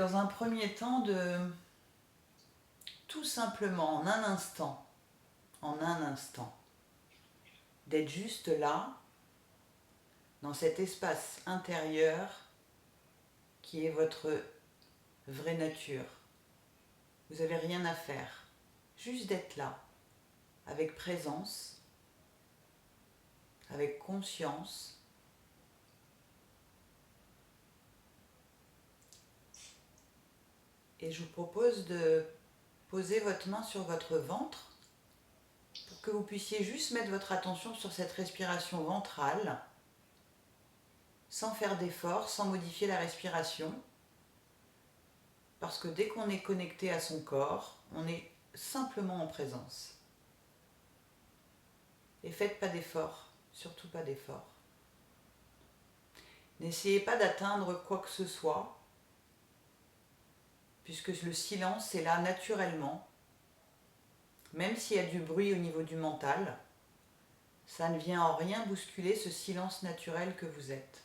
dans un premier temps de tout simplement en un instant, d'être juste là, dans cet espace intérieur qui est votre vraie nature. Vous n'avez rien à faire, juste d'être là, avec présence, avec conscience. Et je vous propose de poser votre main sur votre ventre pour que vous puissiez juste mettre votre attention sur cette respiration ventrale, sans faire d'effort, sans modifier la respiration. Parce que dès qu'on est connecté à son corps, on est simplement en présence. Et faites pas d'effort, surtout pas d'effort. N'essayez pas d'atteindre quoi que ce soit, puisque le silence est là naturellement. Même s'il y a du bruit au niveau du mental, ça ne vient en rien bousculer ce silence naturel que vous êtes.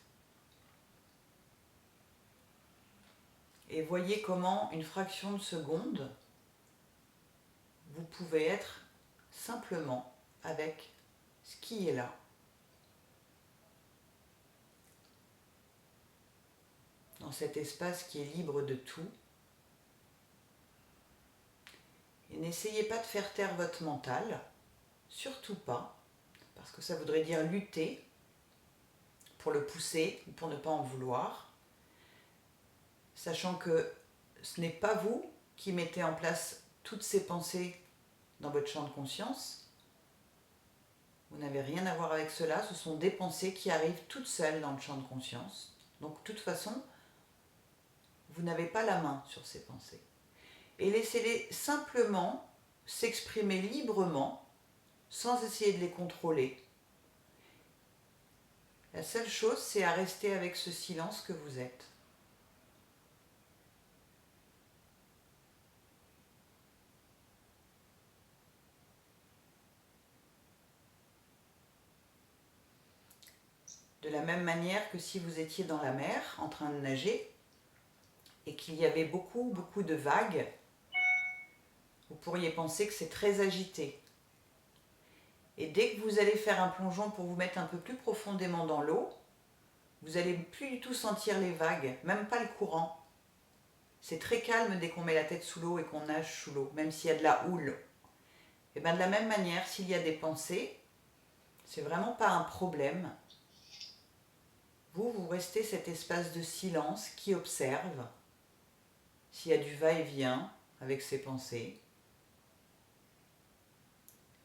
Et voyez comment, une fraction de seconde, vous pouvez être simplement avec ce qui est là. Dans cet espace qui est libre de tout. Et n'essayez pas de faire taire votre mental, surtout pas, parce que ça voudrait dire lutter pour le pousser ou pour ne pas en vouloir, sachant que ce n'est pas vous qui mettez en place toutes ces pensées dans votre champ de conscience. Vous n'avez rien à voir avec cela, ce sont des pensées qui arrivent toutes seules dans le champ de conscience. Donc de toute façon, vous n'avez pas la main sur ces pensées. Et laissez-les simplement s'exprimer librement, sans essayer de les contrôler. La seule chose, c'est à rester avec ce silence que vous êtes. De la même manière que si vous étiez dans la mer, en train de nager, et qu'il y avait beaucoup de vagues, vous pourriez penser que c'est très agité. Et dès que vous allez faire un plongeon pour vous mettre un peu plus profondément dans l'eau, vous n'allez plus du tout sentir les vagues, même pas le courant. C'est très calme dès qu'on met la tête sous l'eau et qu'on nage sous l'eau, même s'il y a de la houle. Et bien de la même manière, s'il y a des pensées, c'est vraiment pas un problème. Vous restez cet espace de silence qui observe s'il y a du va-et-vient avec ces pensées.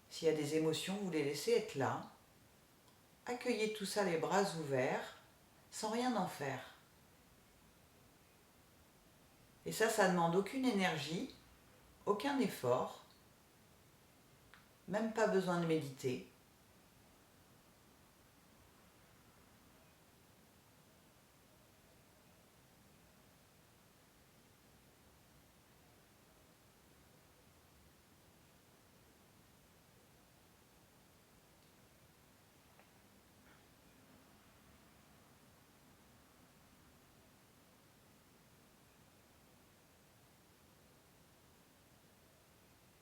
S'il y a des émotions, vous les laissez être là. Accueillez tout ça les bras ouverts, sans rien en faire. Et ça ne demande aucune énergie, aucun effort, même pas besoin de méditer.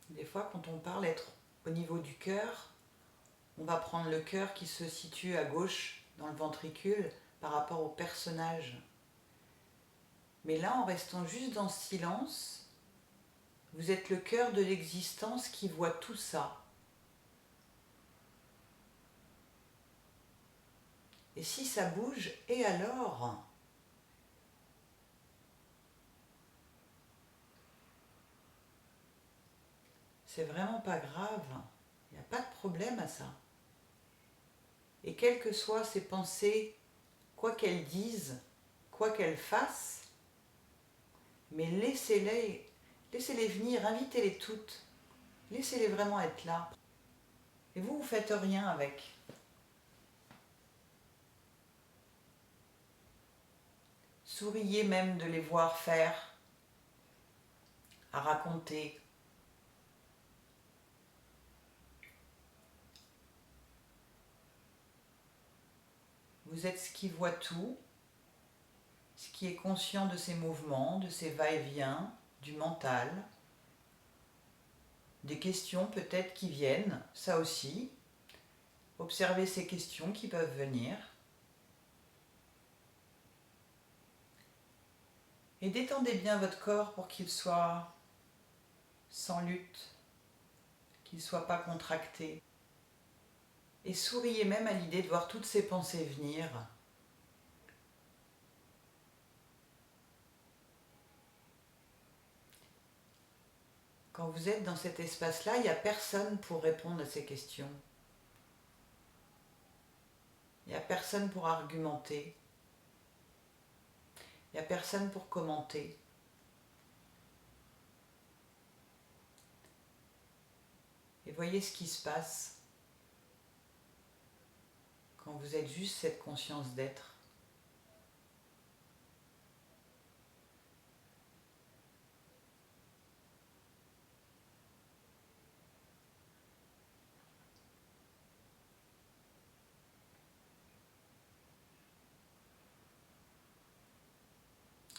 Des fois, quand on parle être au niveau du cœur, on va prendre le cœur qui se situe à gauche dans le ventricule par rapport au personnage. Mais là, en restant juste dans ce silence, vous êtes le cœur de l'existence qui voit tout ça. Et si ça bouge, et alors ? C'est vraiment pas grave, il n'y a pas de problème à ça. Et quelles que soient ces pensées, quoi qu'elles disent, quoi qu'elles fassent, mais laissez-les venir, invitez-les toutes, laissez-les vraiment être là. Et vous faites rien avec. Souriez même de les voir faire, à raconter. Vous êtes ce qui voit tout. qui est conscient de ses mouvements, de ses va-et-vient, du mental, des questions peut-être qui viennent, ça aussi. Observez ces questions qui peuvent venir. Et détendez bien votre corps pour qu'il soit sans lutte, qu'il ne soit pas contracté. Et souriez même à l'idée de voir toutes ces pensées venir. Quand vous êtes dans cet espace-là, il n'y a personne pour répondre à ces questions. Il n'y a personne pour argumenter. Il n'y a personne pour commenter. Et voyez ce qui se passe quand vous êtes juste cette conscience d'être.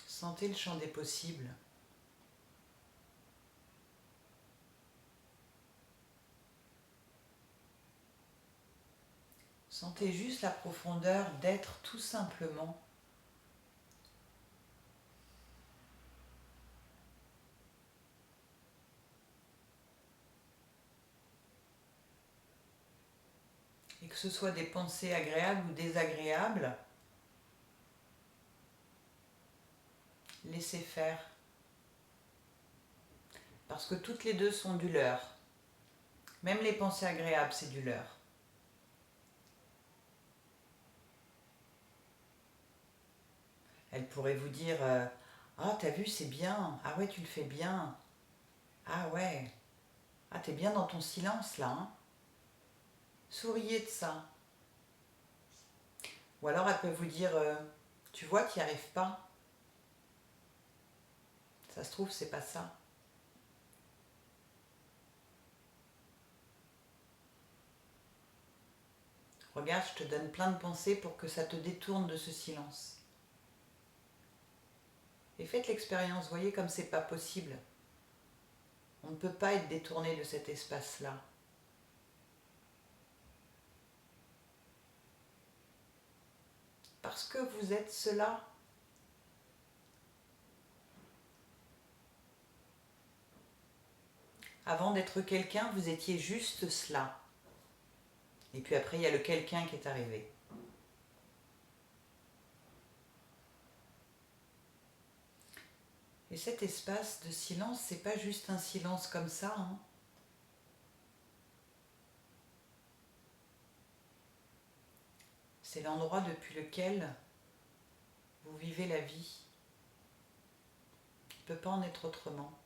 Sentez le champ des possibles. Sentez juste la profondeur d'être tout simplement. Et que ce soit des pensées agréables ou désagréables, laissez faire. Parce que toutes les deux sont du leur. Même les pensées agréables, c'est du leur. Elle pourrait vous dire ah, t'as vu, c'est bien. Ah ouais, tu le fais bien. Ah ouais. Ah, t'es bien dans ton silence là. Hein. Souriez de ça. Ou alors elle peut vous dire tu vois, tu n'y arrives pas. Ça se trouve, c'est pas ça. Regarde, je te donne plein de pensées pour que ça te détourne de ce silence. Et faites l'expérience, voyez comme c'est pas possible. On ne peut pas être détourné de cet espace-là. Parce que vous êtes cela. Avant d'être quelqu'un, vous étiez juste cela. Et puis après, il y a le quelqu'un qui est arrivé. Et cet espace de silence, c'est pas juste un silence comme ça. Hein. C'est l'endroit depuis lequel vous vivez la vie. Il ne peut pas en être autrement.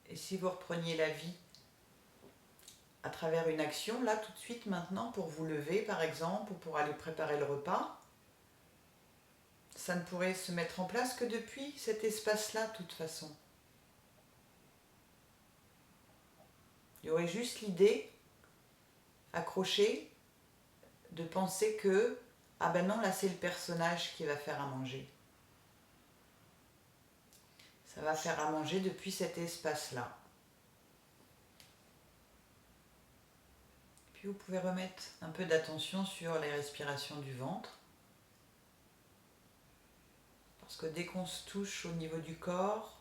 Et si vous repreniez la vie à travers une action, là tout de suite maintenant, pour vous lever par exemple, ou pour aller préparer le repas, ça ne pourrait se mettre en place que depuis cet espace-là de toute façon. Il y aurait juste l'idée accrochée de penser que ah ben non, là c'est le personnage qui va faire à manger. Ça va faire à manger depuis cet espace-là. Puis vous pouvez remettre un peu d'attention sur les respirations du ventre. Parce que dès qu'on se touche au niveau du corps,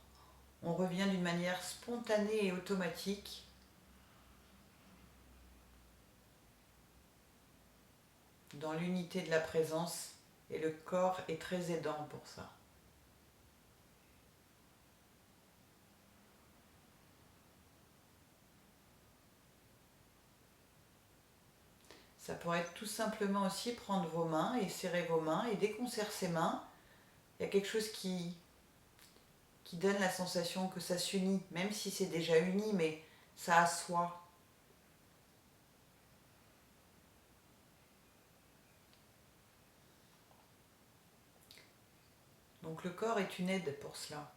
on revient d'une manière spontanée et automatique dans l'unité de la présence et le corps est très aidant pour ça. Ça pourrait être tout simplement aussi prendre vos mains et serrer vos mains et dès qu'on serre ses mains, il y a quelque chose qui donne la sensation que ça s'unit, même si c'est déjà uni, mais ça assoit. Donc le corps est une aide pour cela.